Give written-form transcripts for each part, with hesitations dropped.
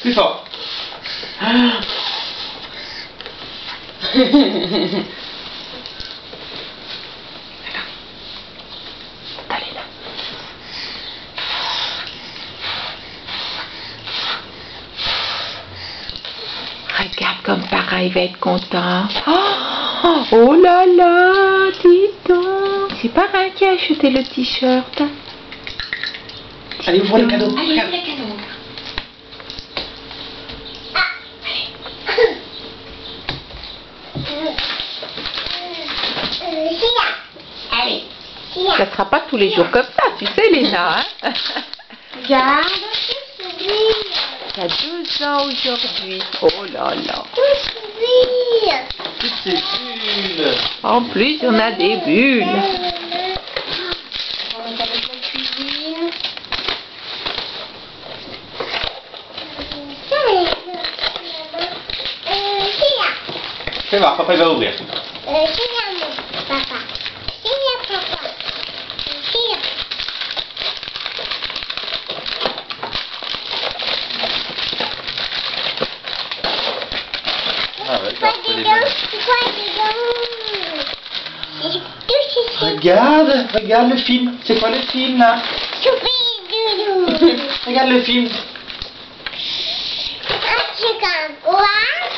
Plus fort. Allez là. Regarde comme Farah il va être content. Oh là là, dis donc. C'est Farah qui a acheté le t-shirt. Allez, ouvre les cadeaux. Allez, Regarde. les cadeaux. Allez, Ça sera pas tous les jours comme ça, tu sais, Léna. Hein. regarde. T'as 2 ans aujourd'hui. Oh là là. C'est une. En plus, on a des bulles. On va mettre avec la cuisine. Fais voir, papa il va ouvrir. Ah ouais, ça peut les mettre. Regarde, regarde le film. C'est quoi le film là? Regarde le film.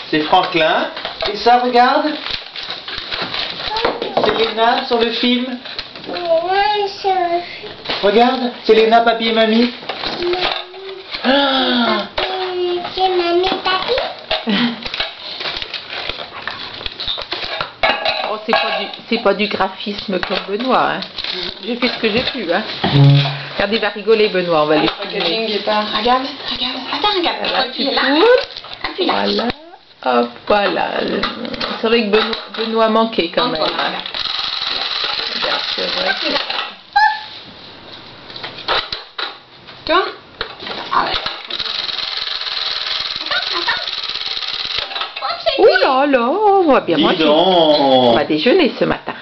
C'est Franklin. Et ça, regarde. C'est Léna sur le film. Regarde, c'est Léna, papy et mamie. Ah, Oh, c'est pas du graphisme comme Benoît. Hein. J'ai fait ce que j'ai pu. Hein. Regarde, il va rigoler, Benoît. On va lui Le packaging est pas. Regarde, regarde. Attends, regarde. Voilà, tu Appuie là. pousses. Appuie là. Voilà. Hop, voilà. C'est vrai que Benoît manquait quand même. Antoine, Hein. regarde. Regarde, c'est vrai. Appuie là. Tourne. Ah ouais. Oh là là, on va bien dis manger. On donc. va déjeuner ce matin.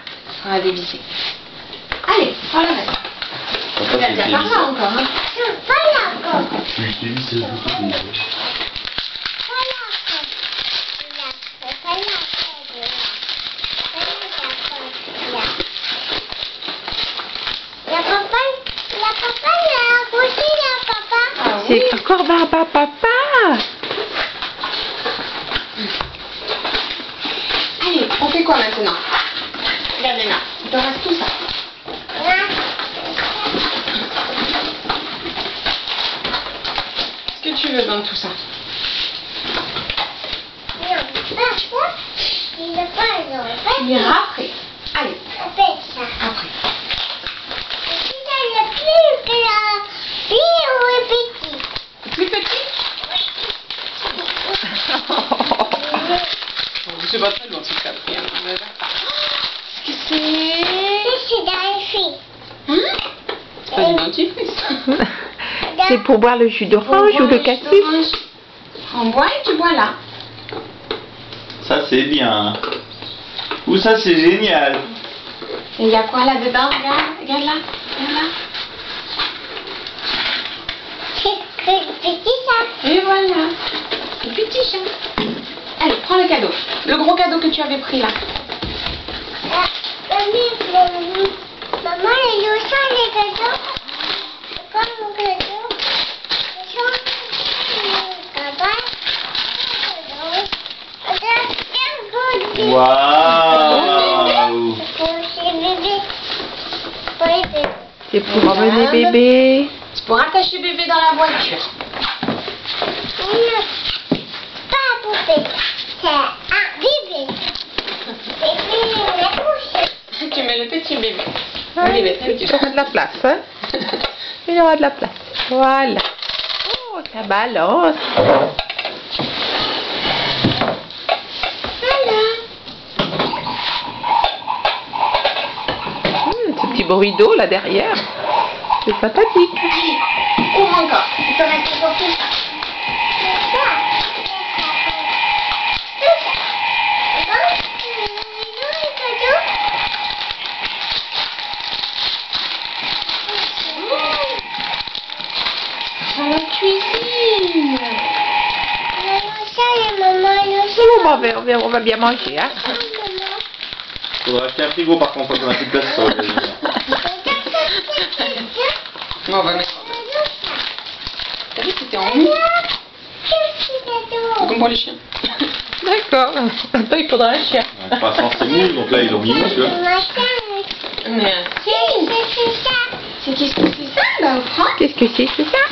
On va dévisser. Allez, prends la reste. Il y a par là encore. Hein. Ah oui. C'est encore Barba Papa. Allez, on fait quoi maintenant? Regarde Léna, il te reste tout ça. Qu'est-ce que tu veux dans tout ça? Tu iras après. Allez, après. Plus petit? C'est pas très loin, c'est ça. Qu'est-ce que c'est? Hein? C'est pas du dentifrice. C'est pour boire le jus d'orange ou le cassis. On boit et tu bois là. Ça c'est bien. Ou ça c'est génial. Et il y a quoi là-dedans? Regarde, regarde là. Regarde là. Et voilà. Le petit chat. Allez, prends le cadeau. Le gros cadeau que tu avais pris là. Maman, il y a aussi des cadeaux. C'est quoi mon cadeau? Waouh. C'est pour emmener bébé. C'est pour attacher bébé dans la voiture. Pas poupée, c'est un bébé. Bébé, la couche. Tu mets le petit bébé. Ouais, Bébé, il y aura de la place. Hein. Il y aura de la place. Voilà. Oh, ça balance. Ce petit bruit d'eau là derrière. C'est sympathique. Allez, ouvre encore. Il te reste encore tout ça. Dans la cuisine. on va bien manger, hein. Faudra acheter un frigo par contre, on a plus de place sur le cadeau. Bon, on va mettre. T'as vu que c'était en mou? Comme pour les chiens. D'accord. Attends, il faudra un chien. Ouais, pas sans c'est mou, donc là ils ont mis mou, tu vois. Mais c'est qu'est-ce que c'est ça? Bah, on prend. Qu'est-ce que c'est ça?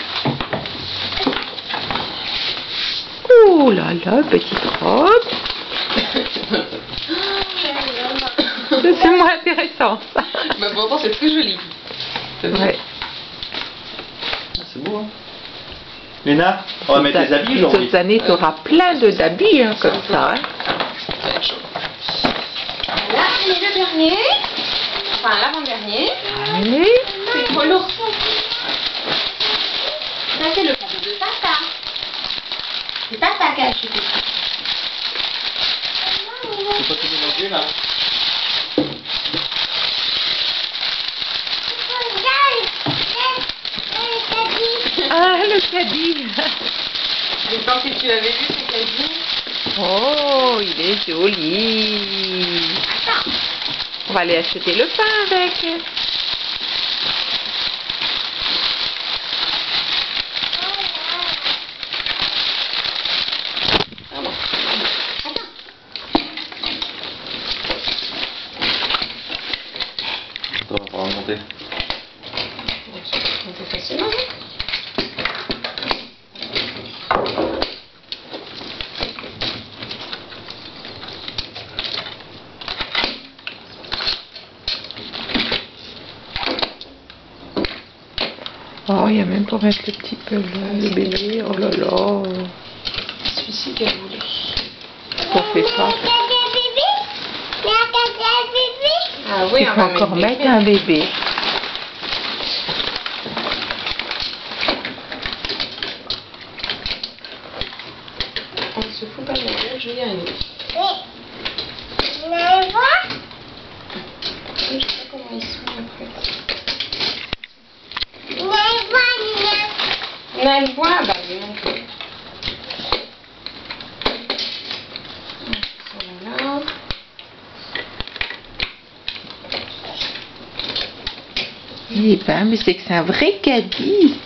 Ouh là là, petite robe. C'est moins intéressant, ça. Bah, pourtant, c'est très joli. C'est vrai. Ouais. Ah, c'est beau, hein. Léna, on va mettre les habits aujourd'hui. Cette année, tu auras plein d'habits, hein, comme ça. Hein. Ça va être chaud. Là, on est le dernier. Enfin, l'avant-dernier. Oui. C'est trop lourd. Ça, c'est le cadeau de papa. C'est papa qui a acheté ça. C'est pas tout mélangé là. Ah, le caddie. Je pense que tu avais vu ce caddie. Oh, il est joli. Attends. On va aller acheter le pain avec. Pardon. Attends. Attends, on va pouvoir monter. On peut facilement. Oh, il y a même pour mettre le petit peu le bébé. Oh là là. Celui-ci qu'elle voulait. On fait ça. Ah oui, Il faut encore mettre un bébé. On se fout pas de la gueule, je vais y arriver. Je sais pas comment ils sont après. Elle voit, bah oui, non plus. Voilà. Eh ben, mais c'est que c'est un vrai caddie.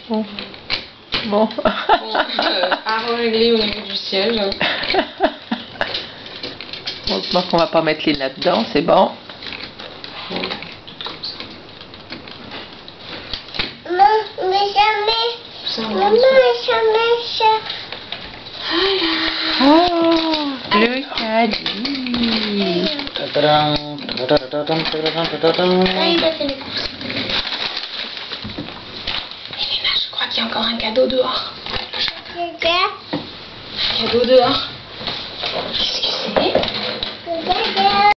Bon. Bon. Bon, à régler au niveau du siège. Heureusement qu'on va pas mettre les nattes dedans, c'est bon. Oh, le caddie. Elena, je crois qu'il y a encore un cadeau dehors. Un cadeau dehors. Qu'est-ce que c'est?